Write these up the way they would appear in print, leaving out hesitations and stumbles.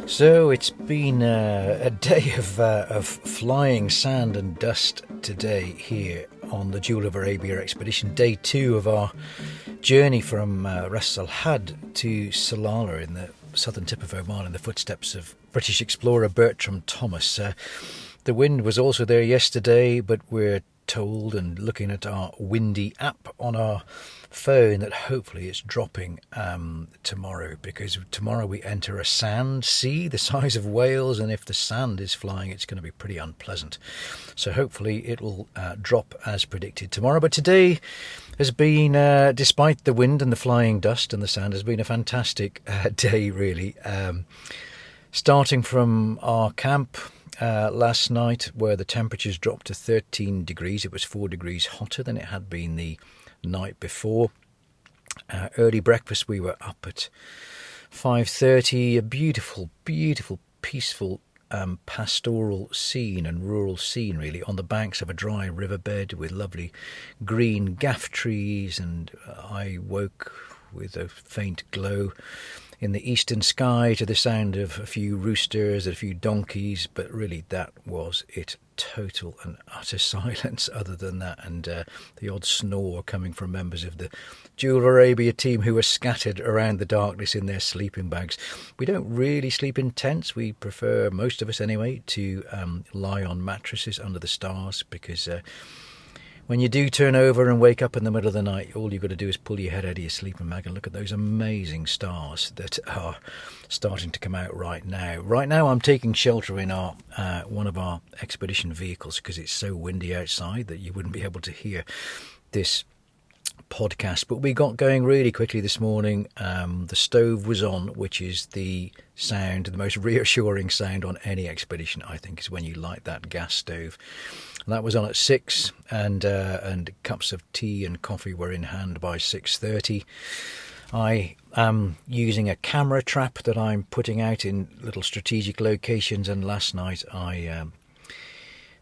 So it's been a day of flying sand and dust today here on the Jewel of Arabia expedition. Day 2 of our journey from Ras Al Had to Salalah in the southern tip of Oman in the footsteps of British explorer Bertram Thomas. The wind was also there yesterday, but we're told, and looking at our windy app on our phone, that hopefully it's dropping tomorrow, because tomorrow we enter a sand sea the size of Wales, and if the sand is flying it's going to be pretty unpleasant. So hopefully it will drop as predicted tomorrow. But today has been, despite the wind and the flying dust and the sand, has been a fantastic day really. Starting from our camp last night, where the temperatures dropped to 13 degrees. It was 4 degrees hotter than it had been the night before. Early breakfast, we were up at 5:30. A beautiful, peaceful pastoral scene and rural scene really, on the banks of a dry riverbed with lovely green gaff trees, and I woke with a faint glow in the eastern sky to the sound of a few roosters, a few donkeys, but really that was it. Total and utter silence other than that, and the odd snore coming from members of the Jewel of Arabia team who were scattered around the darkness in their sleeping bags. We don't really sleep in tents. We prefer, most of us anyway, to lie on mattresses under the stars, because when you do turn over and wake up in the middle of the night, all you've got to do is pull your head out of your sleeping bag and look at those amazing stars that are starting to come out right now. Right now I'm taking shelter in our one of our expedition vehicles, because it's so windy outside that you wouldn't be able to hear this podcast. But we got going really quickly this morning. The stove was on, which is the sound, the most reassuring sound on any expedition, I think, is when you light that gas stove. And that was on at 6, and cups of tea and coffee were in hand by 6:30. I am using a camera trap that I'm putting out in little strategic locations, and last night I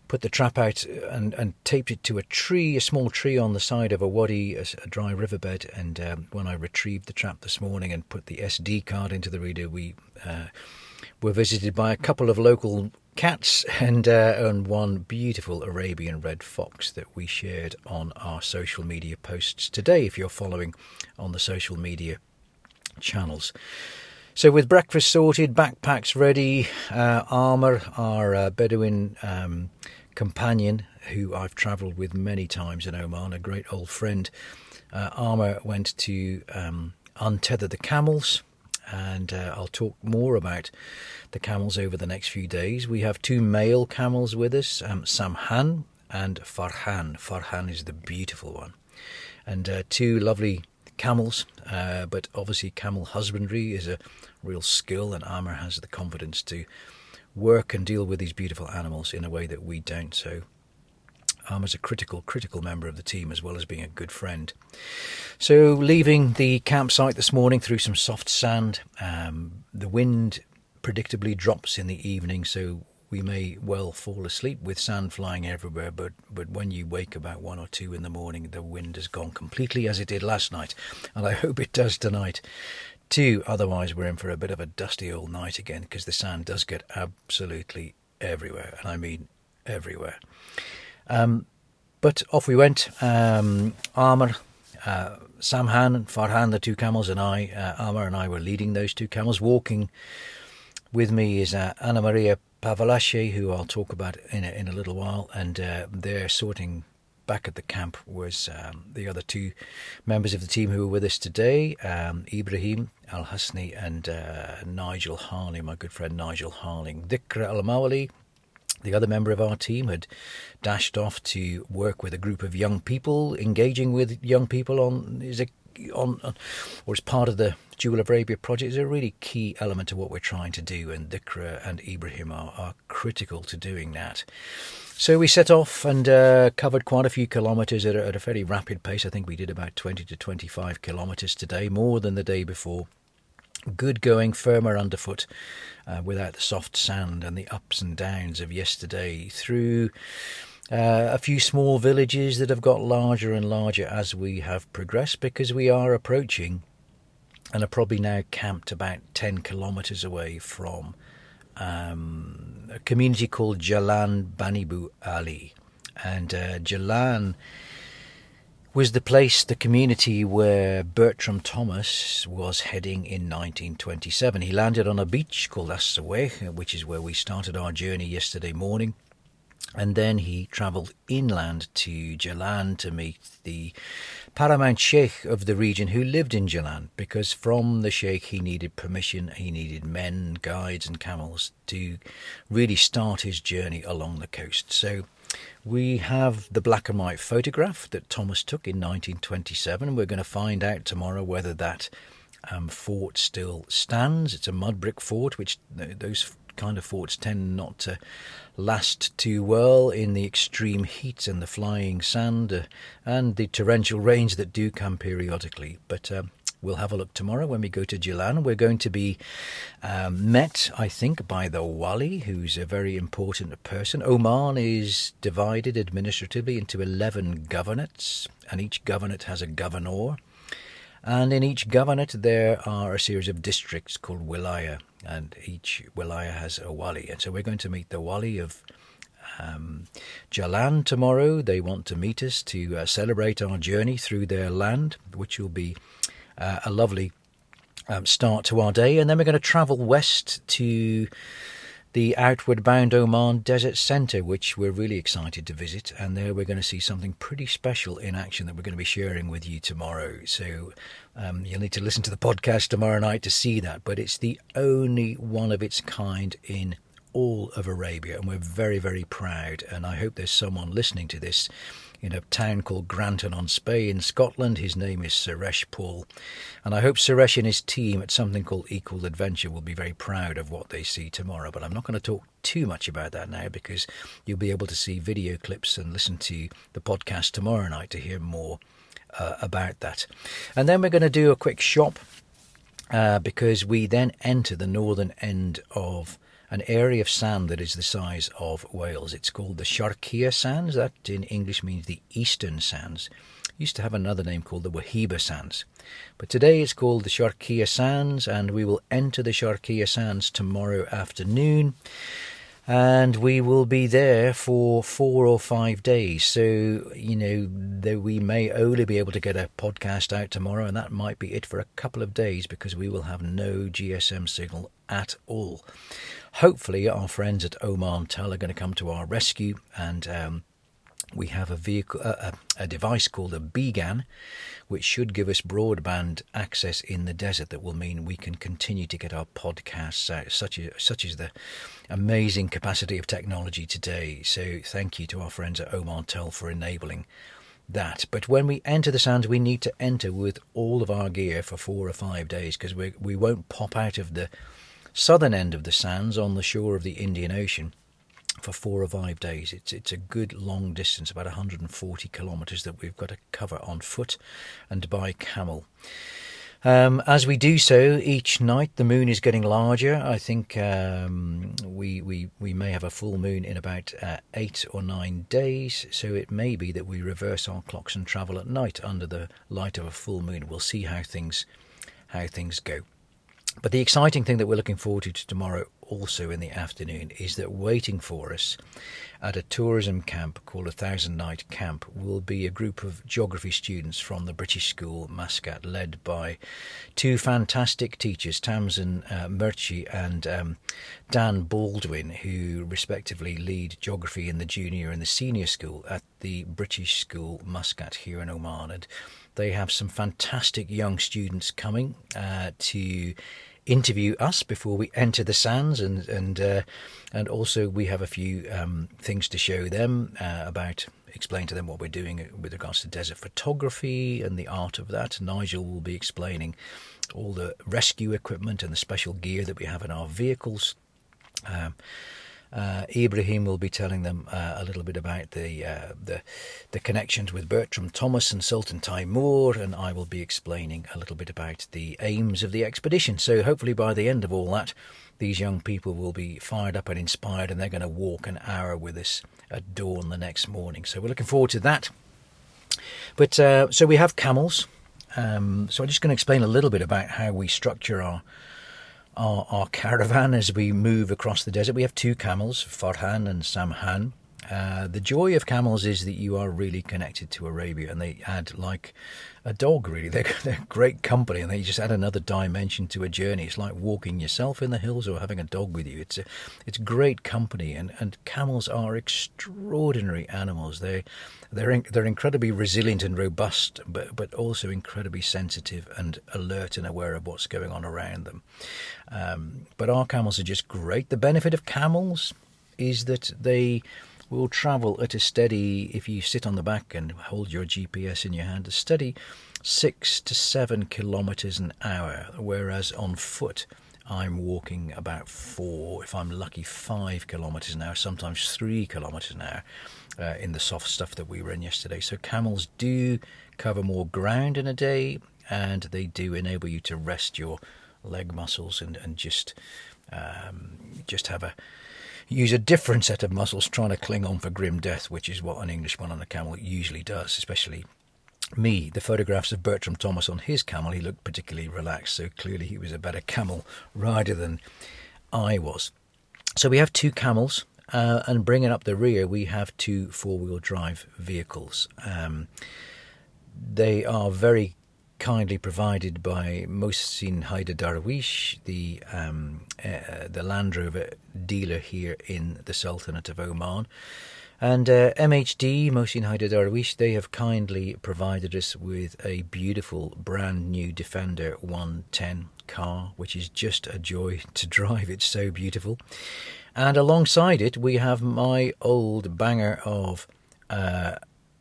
put the trap out and taped it to a small tree on the side of a wadi, a dry riverbed. And when I retrieved the trap this morning and put the SD card into the reader, we were visited by a couple of local cats and one beautiful Arabian red fox that we shared on our social media posts today, if you're following on the social media channels. So with breakfast sorted, backpacks ready, Amr, our Bedouin companion, who I've travelled with many times in Oman, a great old friend, Amr went to untether the camels, and I'll talk more about the camels over the next few days. We have 2 male camels with us, Samhan and Farhan. Farhan is the beautiful one, and 2 lovely camels, but obviously camel husbandry is a real skill, and Amr has the confidence to work and deal with these beautiful animals in a way that we don't. So Amr's a critical member of the team, as well as being a good friend. So leaving the campsite this morning through some soft sand. The wind predictably drops in the evening, so we may well fall asleep with sand flying everywhere, but when you wake about 1 or 2 in the morning, the wind has gone completely, as it did last night, and I hope it does tonight too. Otherwise we're in for a bit of a dusty old night again, because the sand does get absolutely everywhere, and I mean everywhere. But off we went. Amr, Samhan, Farhan, the 2 camels, and I. Amr and I were leading those 2 camels. Walking with me is Ana-Maria Pavalache, who I'll talk about in a little while, and they're sorting back at the camp was the other 2 members of the team who were with us today, Ibrahim Al-Hasni and Nigel Harling, my good friend Nigel Harling. Dhikra Al-Mawali, the other member of our team, had dashed off to work with a group of young people, engaging with young people as part of the Jewel of Arabia project. Is a really key element of what we're trying to do, and Dhikra and Ibrahim are critical to doing that. So we set off and covered quite a few kilometres at a fairly rapid pace. I think we did about 20 to 25 kilometres today, more than the day before. Good going, firmer underfoot, without the soft sand and the ups and downs of yesterday, through a few small villages that have got larger and larger as we have progressed, because we are approaching and are probably now camped about 10 kilometres away from a community called Jalan Bani Buali. And Jalan was the community where Bertram Thomas was heading in 1927. He landed on a beach called Asaweh, which is where we started our journey yesterday morning. And then he travelled inland to Jalan to meet the paramount sheikh of the region who lived in Jalan, because from the sheikh he needed permission, he needed men, guides and camels to really start his journey along the coast. So we have the black and white photograph that Thomas took in 1927. We're going to find out tomorrow whether that fort still stands. It's a mud brick fort, which those kind of forts tend not to last too well in the extreme heat and the flying sand and the torrential rains that do come periodically. But we'll have a look tomorrow when we go to Jalan. We're going to be met, I think, by the Wali, who's a very important person. Oman is divided administratively into 11 governorates, and each governorate has a governor. And in each governorate there are a series of districts called wilaya, and each wilaya has a wali. And so we're going to meet the wali of Jalan tomorrow. They want to meet us to celebrate our journey through their land, which will be a lovely start to our day. And then we're going to travel west to the outward bound Oman Desert Centre, which we're really excited to visit, and there we're going to see something pretty special in action that we're going to be sharing with you tomorrow. So you'll need to listen to the podcast tomorrow night to see that, but it's the only one of its kind in all of Arabia, and we're very, very proud. And I hope there's someone listening to this in a town called Granton-on-Spey in Scotland. His name is Suresh Paul, and I hope Suresh and his team at something called Equal Adventure will be very proud of what they see tomorrow. But I'm not going to talk too much about that now, because you'll be able to see video clips and listen to the podcast tomorrow night to hear more about that. And then we're going to do a quick shop because we then enter the northern end of an area of sand that is the size of Wales. It's called the Sharqiya Sands. That in English means the Eastern Sands. It used to have another name called the Wahiba Sands, but today it's called the Sharqiya Sands, and we will enter the Sharqiya Sands tomorrow afternoon, and we will be there for 4 or 5 days. So, we may only be able to get a podcast out tomorrow, and that might be it for a couple of days, because we will have no GSM signal at all. Hopefully our friends at Oman Tel are going to come to our rescue, and we have a device called a BGAN, which should give us broadband access in the desert that will mean we can continue to get our podcasts out, such as the amazing capacity of technology today. So thank you to our friends at Oman Tel for enabling that. But when we enter the sands, we need to enter with all of our gear for 4 or 5 days, because we won't pop out of the southern end of the sands on the shore of the Indian Ocean for 4 or 5 days. It's a good long distance, about 140 kilometres that we've got to cover on foot and by camel. As we do so, each night the moon is getting larger. I think we may have a full moon in about 8 or 9 days, so it may be that we reverse our clocks and travel at night under the light of a full moon. We'll see how things go. But the exciting thing that we're looking forward to tomorrow, also in the afternoon, is that waiting for us at a tourism camp called 1,000 Night Camp will be a group of geography students from the British School, Muscat, led by 2 fantastic teachers, Tamsin Murchie and Dan Baldwin, who respectively lead geography in the junior and the senior school at the British School, Muscat, here in Oman. And they have some fantastic young students coming to interview us before we enter the sands, and also we have a few things to show them explain to them what we're doing with regards to desert photography and the art of that. Nigel will be explaining all the rescue equipment and the special gear that we have in our vehicles. Ibrahim will be telling them a little bit about the connections with Bertram Thomas and Sultan Timur, and I will be explaining a little bit about the aims of the expedition. So hopefully by the end of all that, these young people will be fired up and inspired, and they're going to walk an hour with us at dawn the next morning. So we're looking forward to that. But so we have camels. So I'm just going to explain a little bit about how we structure our caravan as we move across the desert. We have two camels, Farhan and Samhan. The joy of camels is that you are really connected to Arabia, and they add like a dog, really. They're great company, and they just add another dimension to a journey. It's like walking yourself in the hills or having a dog with you. It's great company, and camels are extraordinary animals. They're incredibly resilient and robust, but also incredibly sensitive and alert and aware of what's going on around them. But our camels are just great. The benefit of camels is that they will travel at a steady, if you sit on the back and hold your GPS in your hand, a steady 6 to 7 kilometers an hour, whereas on foot I'm walking about 4, if I'm lucky, 5 kilometers an hour, sometimes 3 kilometers an hour in the soft stuff that we were in yesterday. So camels do cover more ground in a day, and they do enable you to rest your leg muscles and just use a different set of muscles trying to cling on for grim death, which is what an Englishman on a camel usually does, especially me. The photographs of Bertram Thomas on his camel, he looked particularly relaxed, so clearly he was a better camel rider than I was. So we have two camels, and bringing up the rear, we have two four-wheel drive vehicles. They are very kindly provided by Mohsin Haider Darwish, the Land Rover dealer here in the Sultanate of Oman. And MHD, Mohsin Haider Darwish, they have kindly provided us with a beautiful brand new Defender 110 car, which is just a joy to drive. It's so beautiful. And alongside it, we have my old banger of an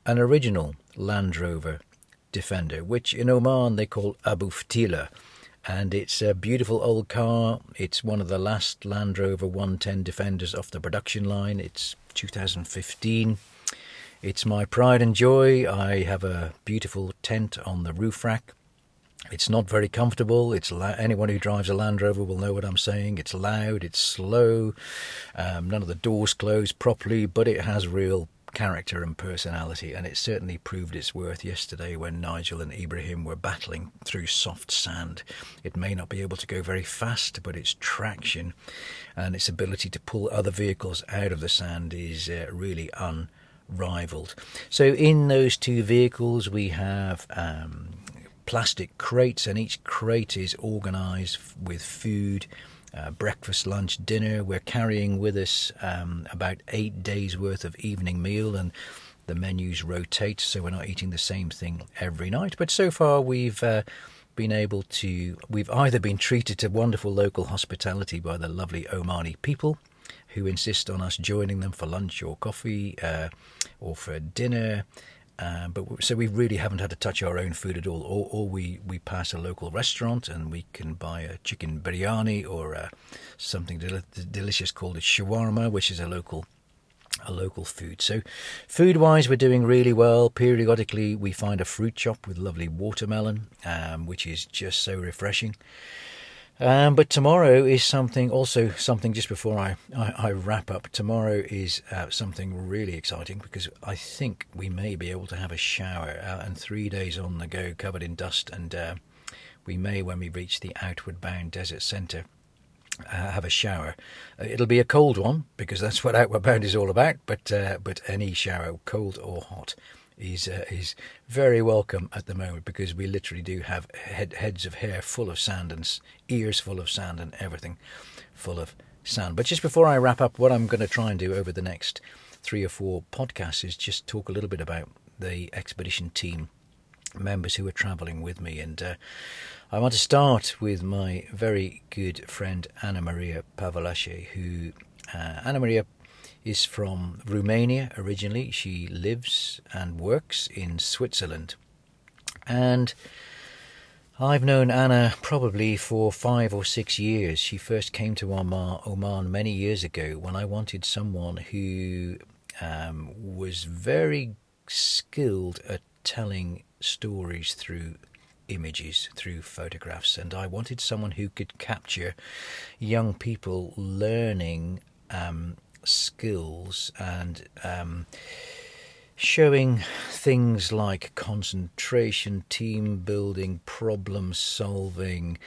original Land Rover Defender, which in Oman they call Abu Ftila, and it's a beautiful old car. It's one of the last Land Rover 110 Defenders off the production line. It's 2015. It's my pride and joy. I have a beautiful tent on the roof rack. It's not very comfortable. Anyone who drives a Land Rover will know what I'm saying. It's loud, it's slow, none of the doors close properly, but it has real character and personality, and it certainly proved its worth yesterday when Nigel and Ibrahim were battling through soft sand. It may not be able to go very fast, but its traction and its ability to pull other vehicles out of the sand is really unrivaled. So in those two vehicles we have plastic crates, and each crate is organised with food, breakfast, lunch, dinner. We're carrying with us about 8 days worth of evening meal, and the menus rotate, so we're not eating the same thing every night. But so far we've either been treated to wonderful local hospitality by the lovely Omani people, who insist on us joining them for lunch or coffee or for dinner. So we really haven't had to touch our own food at all. Or we pass a local restaurant and we can buy a chicken biryani or something delicious called a shawarma, which is a local food. So food-wise, we're doing really well. Periodically, we find a fruit shop with lovely watermelon, which is just so refreshing. But tomorrow is something just before I wrap up. Tomorrow is something really exciting, because I think we may be able to have a shower, and 3 days on the go covered in dust, and we may, when we reach the outward bound desert centre, have a shower. It'll be a cold one, because that's what outward bound is all about, but any shower, cold or hot, is very welcome at the moment, because we literally do have heads of hair full of sand and ears full of sand and everything full of sand. But just before I wrap up, what I'm going to try and do over the next 3 or 4 podcasts is just talk a little bit about the expedition team members who are travelling with me. And I want to start with my very good friend Ana-Maria Pavalache, who Ana-Maria is from Romania originally. She lives and works in Switzerland, and I've known Anna probably for 5 or 6 years. She first came to Oman many years ago when I wanted someone who was very skilled at telling stories through images, through photographs, and I wanted someone who could capture young people learning skills and showing things like concentration, team building, problem solving,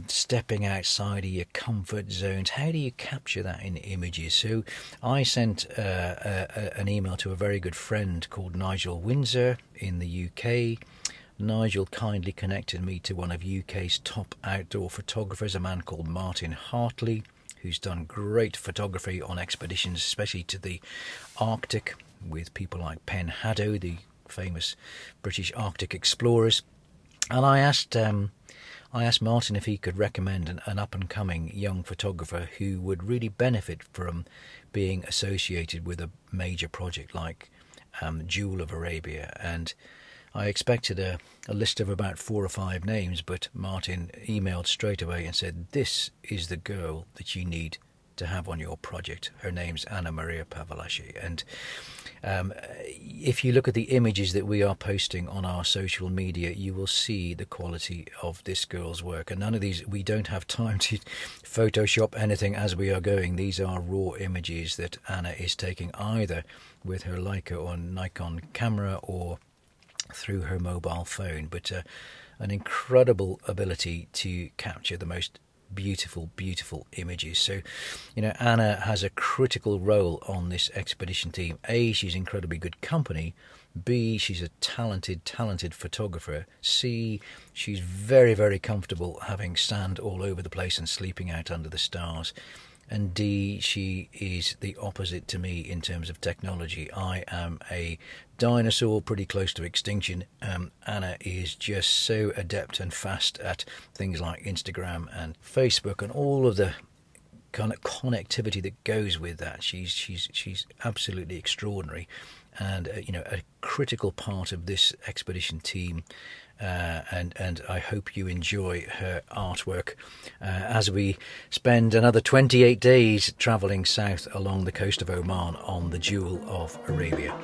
stepping outside of your comfort zones. How do you capture that in images? So I sent an email to a very good friend called Nigel Windsor in the UK. Nigel kindly connected me to one of UK's top outdoor photographers, a man called Martin Hartley, who's done great photography on expeditions, especially to the Arctic, with people like Pen Hadow, the famous British Arctic explorers. And I asked Martin if he could recommend an up-and-coming young photographer who would really benefit from being associated with a major project like Jewel of Arabia. And I expected a list of about 4 or 5 names, but Martin emailed straight away and said, "This is the girl that you need to have on your project. Her name's Ana-Maria Pavalache." And if you look at the images that we are posting on our social media, you will see the quality of this girl's work. And none of these, we don't have time to Photoshop anything as we are going. These are raw images that Anna is taking either with her Leica or Nikon camera or through her mobile phone, but an incredible ability to capture the most beautiful images. So, Anna has a critical role on this expedition team. A, she's incredibly good company. B, she's a talented photographer. C, she's very comfortable having sand all over the place and sleeping out under the stars. And D, she is the opposite to me in terms of technology. I am a dinosaur pretty close to extinction. Anna is just so adept and fast at things like Instagram and Facebook and all of the kind of connectivity that goes with that. She's absolutely extraordinary, and a critical part of this expedition team. And I hope you enjoy her artwork as we spend another 28 days travelling south along the coast of Oman on the Jewel of Arabia.